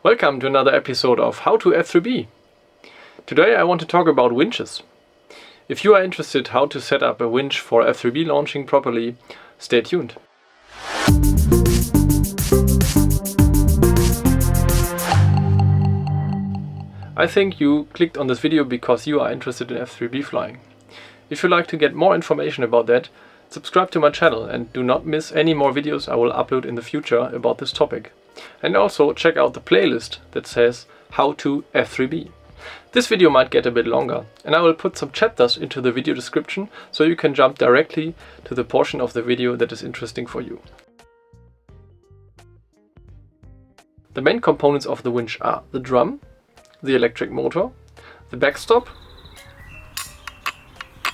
Welcome to another episode of How to F3B. Today I want to talk about winches. If you are interested how to set up a winch for F3B launching properly, stay tuned. I think you clicked on this video because you are interested in F3B flying. If you'd like to get more information about that, subscribe to my channel and do not miss any more videos I will upload in the future about this topic. And also check out the playlist that says How to F3B. This video might get a bit longer, and I will put some chapters into the video description so you can jump directly to the portion of the video that is interesting for you. The main components of the winch are the drum, the electric motor, the backstop,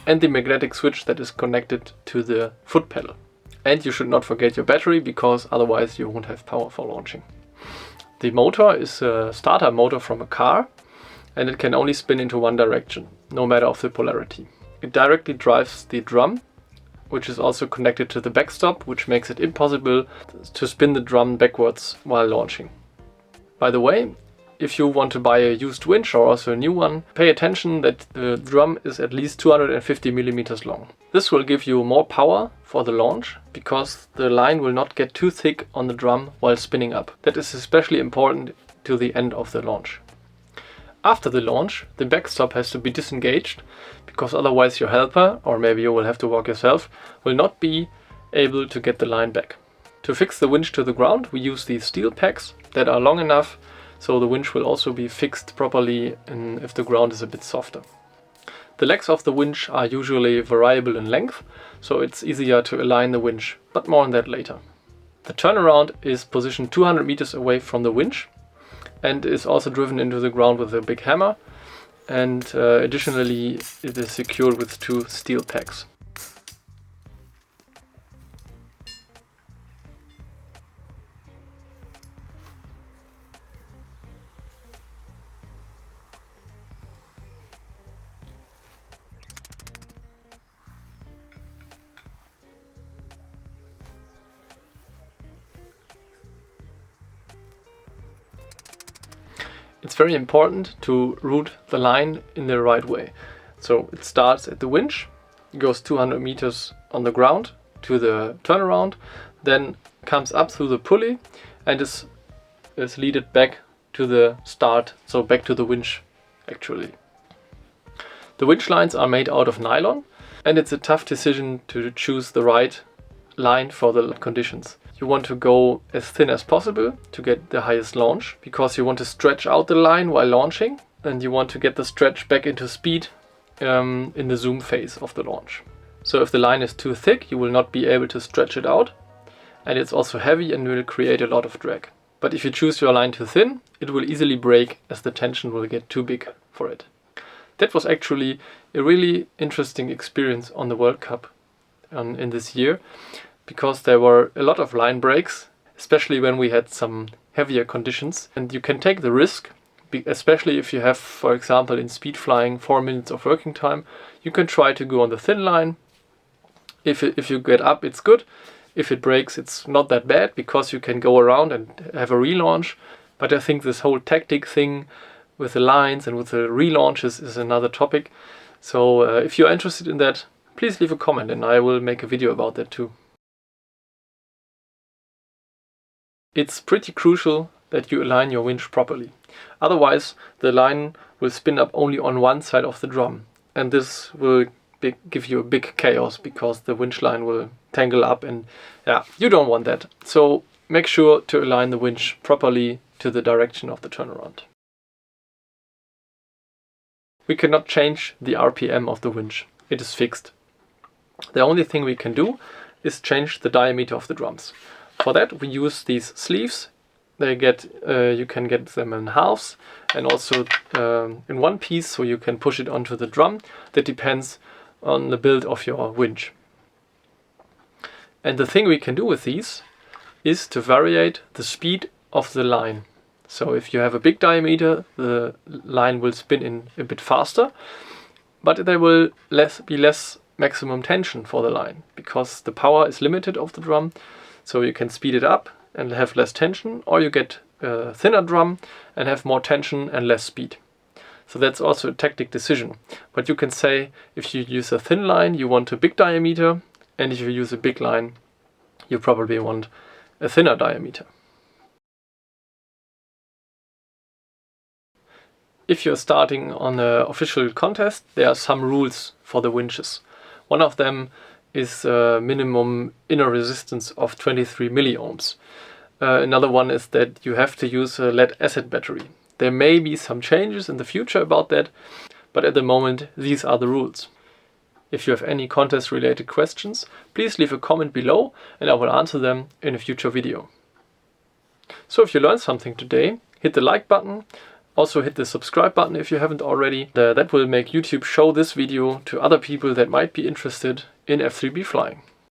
and the magnetic switch that is connected to the foot pedal. And you should not forget your battery, because otherwise you won't have power for launching. The motor is a starter motor from a car, and it can only spin into one direction, no matter of the polarity. It directly drives the drum, which is also connected to the backstop, which makes it impossible to spin the drum backwards while launching. By the way, if you want to buy a used winch or also a new one, pay attention that the drum is at least 250 millimeters long. This will give you more power for the launch, because the line will not get too thick on the drum while spinning up. That is especially important to the end of the launch. After the launch, the backstop has to be disengaged, because otherwise your helper, or maybe you will have to walk yourself, will not be able to get the line back. To fix the winch to the ground, we use these steel pegs that are long enough so the winch will also be fixed properly if the ground is a bit softer. The legs of the winch are usually variable in length, so it's easier to align the winch, but more on that later. The turnaround is positioned 200 meters away from the winch and is also driven into the ground with a big hammer, and additionally it is secured with two steel pegs. It's very important to route the line in the right way. So it starts at the winch, goes 200 meters on the ground to the turnaround, then comes up through the pulley and is leaded back to the start, so back to the winch actually. The winch lines are made out of nylon, and it's a tough decision to choose the right line for the conditions. You want to go as thin as possible to get the highest launch, because you want to stretch out the line while launching, and you want to get the stretch back into speed in the zoom phase of the launch. So if the line is too thick, you will not be able to stretch it out, and it's also heavy and will create a lot of drag. But if you choose your line too thin, it will easily break, as the tension will get too big for it. That was actually a really interesting experience on the World Cup in this year, because there were a lot of line breaks, especially when we had some heavier conditions. And you can take the risk, especially if you have, for example, in speed flying 4 minutes of working time, you can try to go on the thin line. If you get up, it's good. If it breaks, it's not that bad, because you can go around and have a relaunch. But I think this whole tactic thing with the lines and with the relaunches is another topic. So if you're interested in that, please leave a comment and I will make a video about that too. It's pretty crucial that you align your winch properly. Otherwise, the line will spin up only on one side of the drum, and this will give you a big chaos, because the winch line will tangle up, and yeah, you don't want that. So make sure to align the winch properly to the direction of the turnaround. We cannot change the RPM of the winch. It is fixed. The only thing we can do is change the diameter of the drums. For that we use these sleeves. You can get them in halves and also in one piece, so you can push it onto the drum. That depends on the build of your winch. And the thing we can do with these is to vary the speed of the line. So if you have a big diameter, the line will spin in a bit faster, but there will be less maximum tension for the line, because the power is limited of the drum. So you can speed it up and have less tension, or you get a thinner drum and have more tension and less speed. So that's also a tactic decision. But you can say if you use a thin line, you want a big diameter, and if you use a big line, you probably want a thinner diameter. If you're starting on an official contest, there are some rules for the winches. One of them is a minimum inner resistance of 23 milliohms. Another one is that you have to use a lead acid battery. There may be some changes in the future about that, but at the moment these are the rules. If you have any contest related questions, please leave a comment below and I will answer them in a future video. So if you learned something today, hit the like button. Also hit the subscribe button if you haven't already. That will make YouTube show this video to other people that might be interested in F3B flying.